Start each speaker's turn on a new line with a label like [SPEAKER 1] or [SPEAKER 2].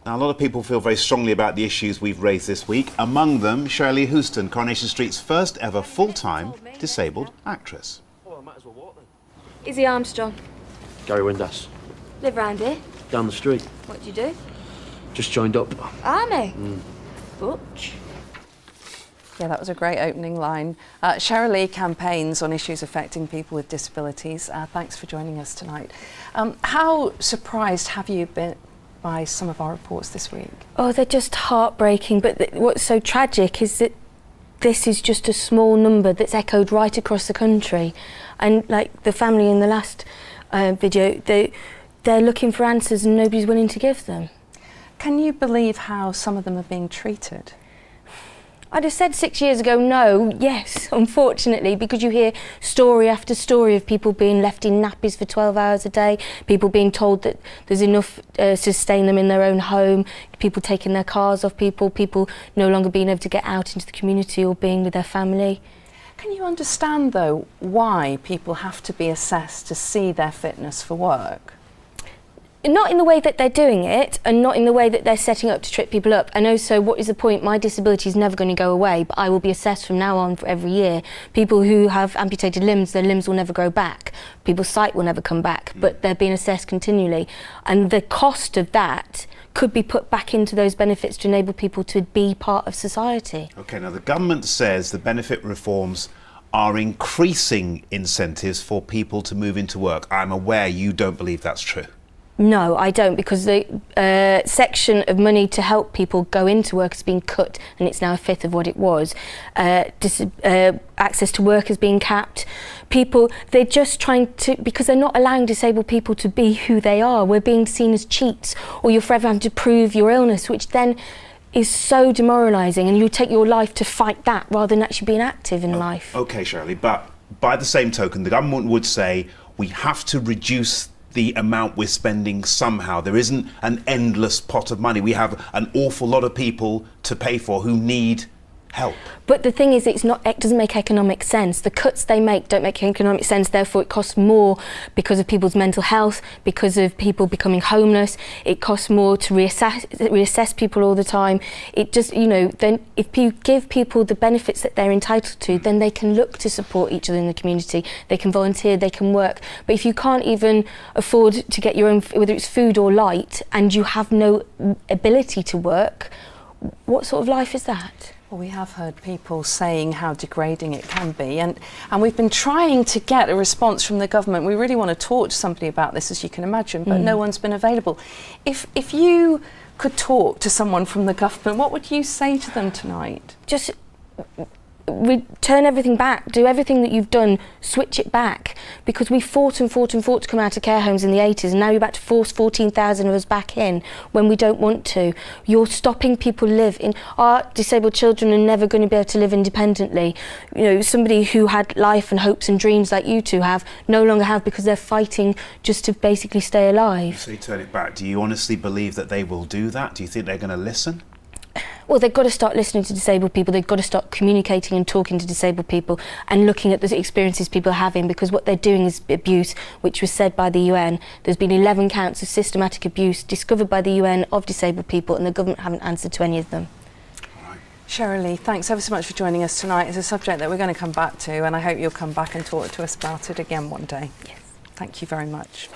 [SPEAKER 1] Now, a lot of people feel very strongly about the issues we've raised this week. Among them, Shirley Houston, Coronation Street's first ever full-time disabled actress.
[SPEAKER 2] Izzy Armstrong.
[SPEAKER 3] Gary Windass.
[SPEAKER 2] Live round here.
[SPEAKER 3] Down the street.
[SPEAKER 2] What do you do?
[SPEAKER 3] Just joined up.
[SPEAKER 2] Army. Butch.
[SPEAKER 4] Yeah, that was a great opening line. Shirley campaigns on issues affecting people with disabilities. Thanks for joining us tonight. How surprised have you been by some of our reports this week?
[SPEAKER 2] Oh, they're just heartbreaking, but what's so tragic is that this is just a small number that's echoed right across the country. And like the family in the last video, they're looking for answers and nobody's willing to give them.
[SPEAKER 4] Can you believe how some of them are being treated?
[SPEAKER 2] I'd have said 6 years ago, no, yes, unfortunately, because you hear story after story of people being left in nappies for 12 hours a day, people being told that there's enough to sustain them in their own home, people taking their cars off people no longer being able to get out into the community or being with their family.
[SPEAKER 4] Can you understand, though, why people have to be assessed to see their fitness for work?
[SPEAKER 2] Not in the way that they're doing it, and not in the way that they're setting up to trip people up. And also, what is the point? My disability is never going to go away, but I will be assessed from now on for every year. People who have amputated limbs, their limbs will never grow back. People's sight will never come back, but they're being assessed continually. And the cost of that could be put back into those benefits to enable people to be part of society.
[SPEAKER 1] OK, now the government says the benefit reforms are increasing incentives for people to move into work. I'm aware you don't believe that's true.
[SPEAKER 2] No, I don't, because the section of money to help people go into work has been cut, and it's now a fifth of what it was. Access to work has been capped. People, they're just trying to, because they're not allowing disabled people to be who they are. We're being seen as cheats, or you're forever having to prove your illness, which then is so demoralising, and you take your life to fight that rather than actually being active in life.
[SPEAKER 1] OK, Shirley, but by the same token, the government would say we have to reduce the amount we're spending somehow. There isn't an endless pot of money. We have an awful lot of people to pay for who need help.
[SPEAKER 2] But the thing is, it doesn't make economic sense. The cuts they make don't make economic sense, therefore it costs more because of people's mental health, because of people becoming homeless. It costs more to reassess people all the time. It just, you know, then if you give people the benefits that they're entitled to, then they can look to support each other in the community. They can volunteer, they can work. But if you can't even afford to get your own, whether it's food or light, and you have no ability to work, what sort of life is that?
[SPEAKER 4] Well, we have heard people saying how degrading it can be, and we've been trying to get a response from the government. We really want to talk to somebody about this, as you can imagine, but no one's been available. If you could talk to someone from the government, what would you say to them tonight?
[SPEAKER 2] Just turn everything back, do everything that you've done, switch it back, because we fought and fought and fought to come out of care homes in the 80s, and now you're about to force 14,000 of us back in when we don't want to. You're stopping people live in. Our disabled children are never going to be able to live independently. You know, somebody who had life and hopes and dreams like you two have, no longer have, because they're fighting just to basically stay alive.
[SPEAKER 1] So you turn it back. Do you honestly believe that they will do that? Do you think they're going to listen?
[SPEAKER 2] Well, they've got to start listening to disabled people. They've got to start communicating and talking to disabled people and looking at the experiences people are having, because what they're doing is abuse, which was said by the UN. There's been 11 counts of systematic abuse discovered by the UN of disabled people, and the government haven't answered to any of them.
[SPEAKER 4] Shirley, thanks ever so much for joining us tonight. It's a subject that we're going to come back to, and I hope you'll come back and talk to us about it again one day.
[SPEAKER 2] Yes.
[SPEAKER 4] Thank you very much.